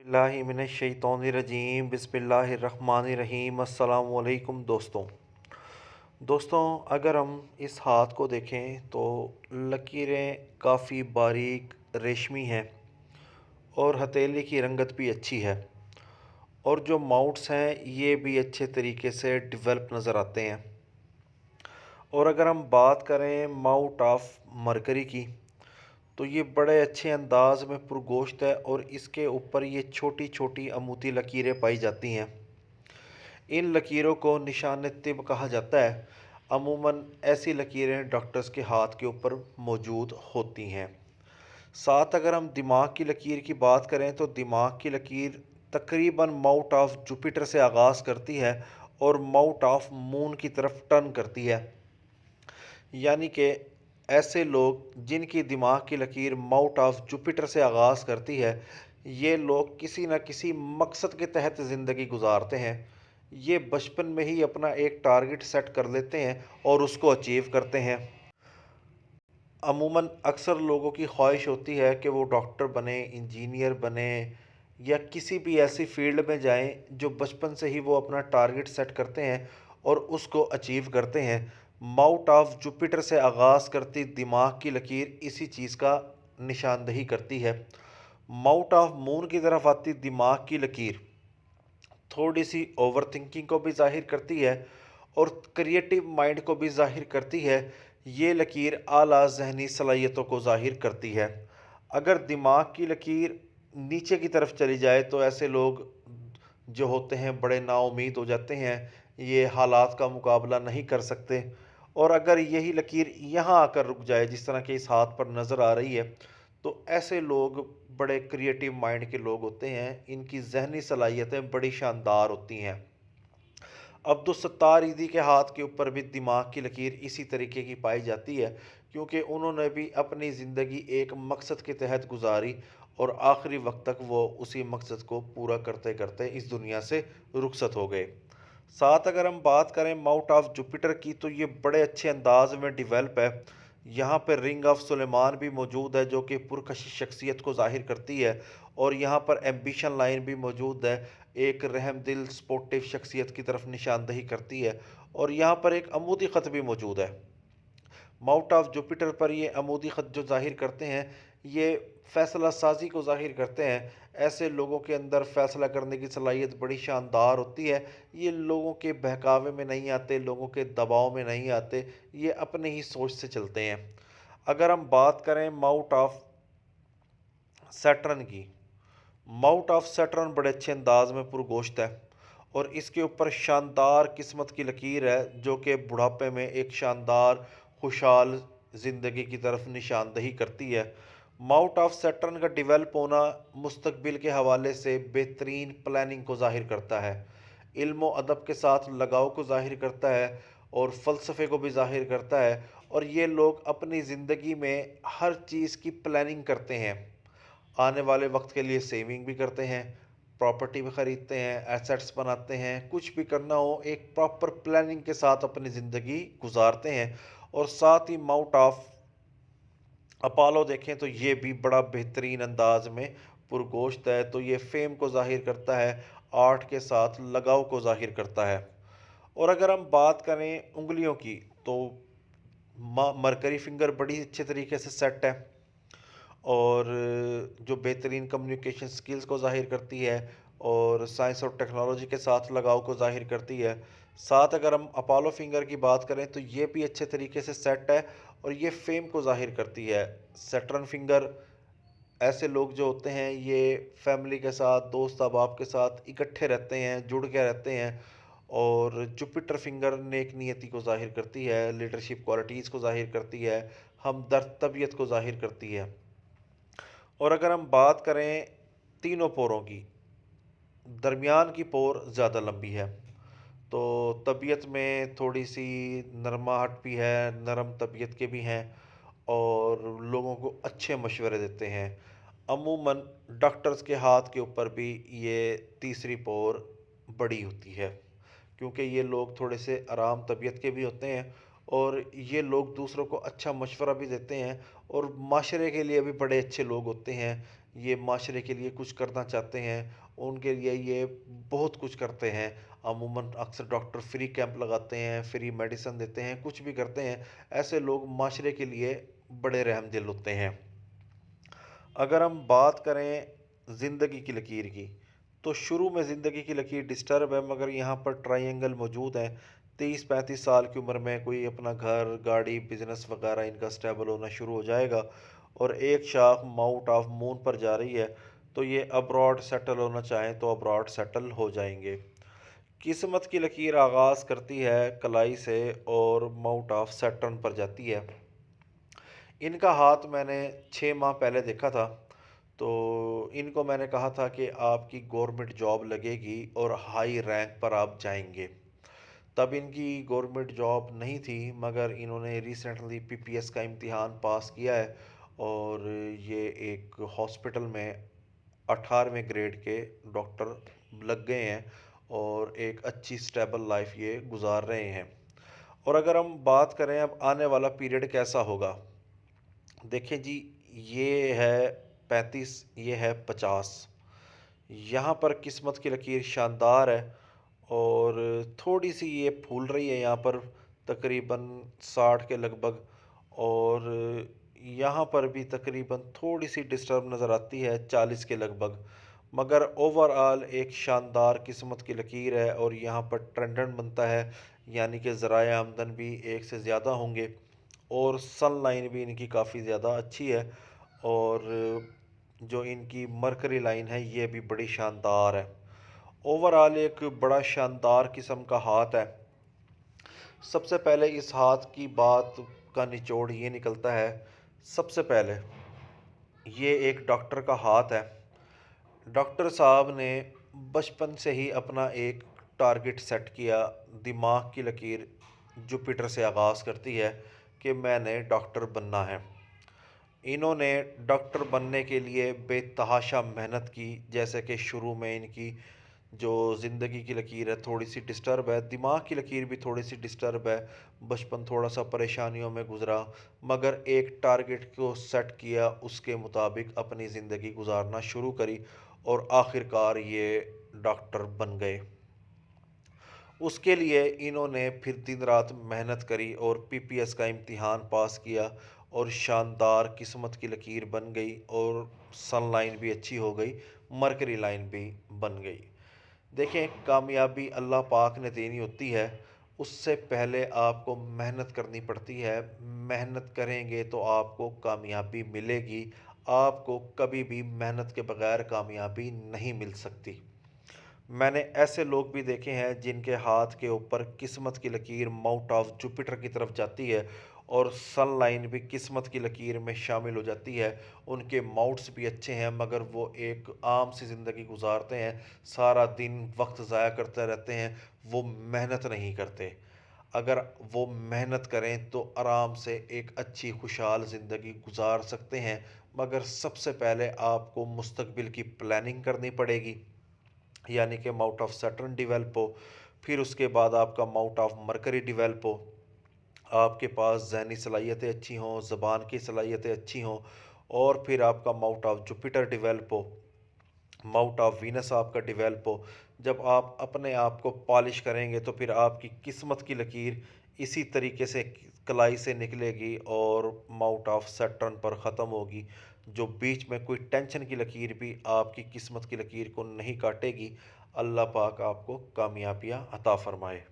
बिस्मिल्लाहिमिनश्शैतानिर्रजीम बिस्मिल्लाहिर्रहमानिर्रहीम अस्सलाम वालेकुम दोस्तों अगर हम इस हाथ को देखें तो लकीरें काफ़ी बारीक रेशमी हैं और हथेली की रंगत भी अच्छी है और जो माउट्स हैं ये भी अच्छे तरीके से डेवलप नज़र आते हैं। और अगर हम बात करें माउट ऑफ मरकरी की तो ये बड़े अच्छे अंदाज में पुरगोश्त है और इसके ऊपर ये छोटी छोटी अमूती लकीरें पाई जाती हैं। इन लकीरों को निशान तिब कहा जाता है। अमूमन ऐसी लकीरें डॉक्टर्स के हाथ के ऊपर मौजूद होती हैं। साथ अगर हम दिमाग की लकीर की बात करें तो दिमाग की लकीर तकरीबन माउट ऑफ जुपिटर से आगाज़ करती है और माउट ऑफ मून की तरफ टर्न करती है। यानी कि ऐसे लोग जिनकी दिमाग की लकीर माउट ऑफ जुपिटर से आगाज़ करती है, ये लोग किसी न किसी मकसद के तहत ज़िंदगी गुजारते हैं। ये बचपन में ही अपना एक टारगेट सेट कर लेते हैं और उसको अचीव करते हैं। अमूमन अक्सर लोगों की ख्वाहिश होती है कि वो डॉक्टर बने, इंजीनियर बने या किसी भी ऐसी फील्ड में जाएं जो बचपन से ही वो अपना टारगेट सेट करते हैं और उसको अचीव करते हैं। माउट ऑफ जुपिटर से आगाज़ करती दिमाग की लकीर इसी चीज़ का निशानदही करती है। माउट ऑफ मून की तरफ आती दिमाग की लकीर थोड़ी सी ओवर थिंकिंग को भी जाहिर करती है और क्रिएटिव माइंड को भी जाहिर करती है। ये लकीर आला जहनी सलाहियतों को जाहिर करती है। अगर दिमाग की लकीर नीचे की तरफ चली जाए तो ऐसे लोग जो होते हैं बड़े नाउम्मीद हो जाते हैं, ये हालात का मुकाबला नहीं कर सकते। और अगर यही लकीर यहाँ आकर रुक जाए जिस तरह के इस हाथ पर नज़र आ रही है, तो ऐसे लोग बड़े क्रिएटिव माइंड के लोग होते हैं, इनकी जहनी सलाहियतें बड़ी शानदार होती हैं। अब्दुल सत्तार ईदी के हाथ के ऊपर भी दिमाग की लकीर इसी तरीके की पाई जाती है, क्योंकि उन्होंने भी अपनी ज़िंदगी एक मकसद के तहत गुजारी और आखिरी वक्त तक वो उसी मकसद को पूरा करते करते इस दुनिया से रुखसत हो गए। साथ अगर हम बात करें माउंट ऑफ जुपिटर की तो ये बड़े अच्छे अंदाज में डिवेल्प है। यहाँ पर रिंग ऑफ सुलेमान भी मौजूद है जो कि पुरकशिश शख्सियत को जाहिर करती है और यहाँ पर एम्बिशन लाइन भी मौजूद है, एक रहमदिल स्पोर्टिव शख्सियत की तरफ निशानदही करती है। और यहाँ पर एक अमूदी ख़त भी मौजूद है। माउंट ऑफ जुपिटर पर ये अमूदी ख़त जो जाहिर करते हैं, ये फ़ैसला साजी को जाहिर करते हैं। ऐसे लोगों के अंदर फ़ैसला करने की सलाहियत बड़ी शानदार होती है। ये लोगों के बहकावे में नहीं आते, लोगों के दबाव में नहीं आते, ये अपने ही सोच से चलते हैं। अगर हम बात करें माउंट ऑफ सैटर्न की, माउंट ऑफ सैटर्न बड़े अच्छे अंदाज में पुरगोश्त है और इसके ऊपर शानदार किस्मत की लकीर है जो कि बुढ़ापे में एक शानदार खुशहाल ज़िंदगी की तरफ निशानदही करती है। माउंट ऑफ सैटर्न का डेवलप होना मुस्तकबिल के हवाले से बेहतरीन प्लानिंग को जाहिर करता है, इल्म व अदब के साथ लगाव को जाहिर करता है और फ़लसफ़े को भी जाहिर करता है। और ये लोग अपनी ज़िंदगी में हर चीज़ की प्लानिंग करते हैं, आने वाले वक्त के लिए सेविंग भी करते हैं, प्रॉपर्टी भी ख़रीदते हैं, एसेट्स बनाते हैं, कुछ भी करना हो एक प्रॉपर प्लानिंग के साथ अपनी ज़िंदगी गुजारते हैं। और साथ ही माउंट ऑफ अपोलो देखें तो ये भी बड़ा बेहतरीन अंदाज में पुरगोश्त है, तो ये फेम को जाहिर करता है, आर्ट के साथ लगाव को जाहिर करता है। और अगर हम बात करें उंगलियों की तो मरकरी फिंगर बड़ी अच्छे तरीके से सेट है और जो बेहतरीन कम्युनिकेशन स्किल्स को ज़ाहिर करती है और साइंस और टेक्नोलॉजी के साथ लगाव को ज़ाहिर करती है। साथ अगर हम अपोलो फिंगर की बात करें तो ये भी अच्छे तरीके से सेट है और ये फेम को ज़ाहिर करती है। सैटर्न फिंगर ऐसे लोग जो होते हैं ये फैमिली के साथ, दोस्त अहबाब के साथ इकट्ठे रहते हैं, जुड़ के रहते हैं। और जुपिटर फिंगर नेक नियति को ज़ाहिर करती है, लीडरशिप क्वालिटीज़ को ज़ाहिर करती है, हमदर्द तबीयत को ज़ाहिर करती है। और अगर हम बात करें तीनों पोरों की, दरमियान की पोर ज़्यादा लंबी है, तो तबीयत में थोड़ी सी नरमाहट भी है, नरम तबीयत के भी हैं और लोगों को अच्छे मशवरे देते हैं। अमूमन डॉक्टर्स के हाथ के ऊपर भी ये तीसरी पोर बड़ी होती है, क्योंकि ये लोग थोड़े से आराम तबीयत के भी होते हैं और ये लोग दूसरों को अच्छा मशवरा भी देते हैं और माशरे के लिए भी बड़े अच्छे लोग होते हैं। ये माशरे के लिए कुछ करना चाहते हैं, उनके लिए ये बहुत कुछ करते हैं। अमूमन अक्सर डॉक्टर फ्री कैंप लगाते हैं, फ्री मेडिसिन देते हैं, कुछ भी करते हैं। ऐसे लोग माशरे के लिए बड़े रहमदिल होते हैं। अगर हम बात करें ज़िंदगी की लकीर की, तो शुरू में ज़िंदगी की लकीर डिस्टर्ब है, मगर यहाँ पर ट्रायंगल मौजूद है। 30-35 साल की उम्र में कोई अपना घर, गाड़ी, बिजनेस वगैरह इनका स्टेबल होना शुरू हो जाएगा। और एक शाख माउट ऑफ मून पर जा रही है, तो ये अब्रॉड सेटल होना चाहें तो अब्रॉड सेटल हो जाएंगे। किस्मत की लकीर आगाज़ करती है कलाई से और माउट ऑफ सैटर्न पर जाती है। इनका हाथ मैंने 6 माह पहले देखा था। तो इनको मैंने कहा था कि आपकी गवर्नमेंट जॉब लगेगी और हाई रैंक पर आप जाएंगे। तब इनकी गवर्नमेंट जॉब नहीं थी, मगर इन्होंने रिसेंटली पीपीएस का इम्तिहान पास किया है और ये एक हॉस्पिटल में 18वें ग्रेड के डॉक्टर लग गए हैं और एक अच्छी स्टेबल लाइफ ये गुजार रहे हैं। और अगर हम बात करें अब आने वाला पीरियड कैसा होगा, देखें जी, ये है 35, ये है 50। यहाँ पर किस्मत की लकीर शानदार है और थोड़ी सी ये फूल रही है यहाँ पर, तकरीबन 60 के लगभग। और यहाँ पर भी तकरीबन थोड़ी सी डिस्टर्ब नज़र आती है 40 के लगभग। मगर ओवरऑल एक शानदार किस्मत की लकीर है और यहाँ पर ट्रेंडेंट बनता है, यानी कि ज़राए आमदन भी एक से ज़्यादा होंगे और सन लाइन भी इनकी काफ़ी ज़्यादा अच्छी है। और जो इनकी मरकरी लाइन है ये भी बड़ी शानदार है। ओवरऑल एक बड़ा शानदार किस्म का हाथ है। सबसे पहले इस हाथ की बात का निचोड़ ये निकलता है, सबसे पहले ये एक डॉक्टर का हाथ है। डॉक्टर साहब ने बचपन से ही अपना एक टारगेट सेट किया। दिमाग की लकीर जुपिटर से आगाज़ करती है कि मैंने डॉक्टर बनना है। इन्होंने डॉक्टर बनने के लिए बेतहाशा मेहनत की। जैसे कि शुरू में इनकी जो ज़िंदगी की लकीर है थोड़ी सी डिस्टर्ब है, दिमाग की लकीर भी थोड़ी सी डिस्टर्ब है, बचपन थोड़ा सा परेशानियों में गुजरा, मगर एक टारगेट को सेट किया, उसके मुताबिक अपनी ज़िंदगी गुजारना शुरू करी और आखिरकार ये डॉक्टर बन गए। उसके लिए इन्होंने फिर दिन रात मेहनत करी और पीपीएस का इम्तिहान पास किया और शानदार किस्मत की लकीर बन गई और सन लाइन भी अच्छी हो गई, मरकरी लाइन भी बन गई। देखें, कामयाबी अल्लाह पाक ने देनी होती है, उससे पहले आपको मेहनत करनी पड़ती है। मेहनत करेंगे तो आपको कामयाबी मिलेगी। आपको कभी भी मेहनत के बगैर कामयाबी नहीं मिल सकती। मैंने ऐसे लोग भी देखे हैं जिनके हाथ के ऊपर किस्मत की लकीर माउंट ऑफ जुपिटर की तरफ जाती है और सन लाइन भी किस्मत की लकीर में शामिल हो जाती है। उनके माउट्स भी अच्छे हैं, मगर वो एक आम सी ज़िंदगी गुजारते हैं, सारा दिन वक्त ज़ाया करते रहते हैं, वो मेहनत नहीं करते। अगर वो मेहनत करें तो आराम से एक अच्छी खुशहाल ज़िंदगी गुजार सकते हैं। मगर सबसे पहले आपको मुस्तकबिल की प्लानिंग करनी पड़ेगी, यानी कि माउंट ऑफ सैटर्न डिवेल्प हो। फिर उसके बाद आपका माउंट ऑफ मरकरी डिवेल्प हो, आपके पास जहनी सलाहियतें अच्छी हों, ज़बान की सलाहियतें अच्छी हों। और फिर आपका माउंट ऑफ जुपिटर डिवेल्प हो, माउंट ऑफ वीनस आपका डिवेल्प हो। जब आप अपने आप को पॉलिश करेंगे तो फिर आपकी किस्मत की लकीर इसी तरीके से कलाई से निकलेगी और माउंट ऑफ सैटर्न पर ख़त्म होगी। जो बीच में कोई टेंशन की लकीर भी आपकी किस्मत की लकीर को नहीं काटेगी। अल्लाह पाक आपको कामयाबियाँ अता फरमाए।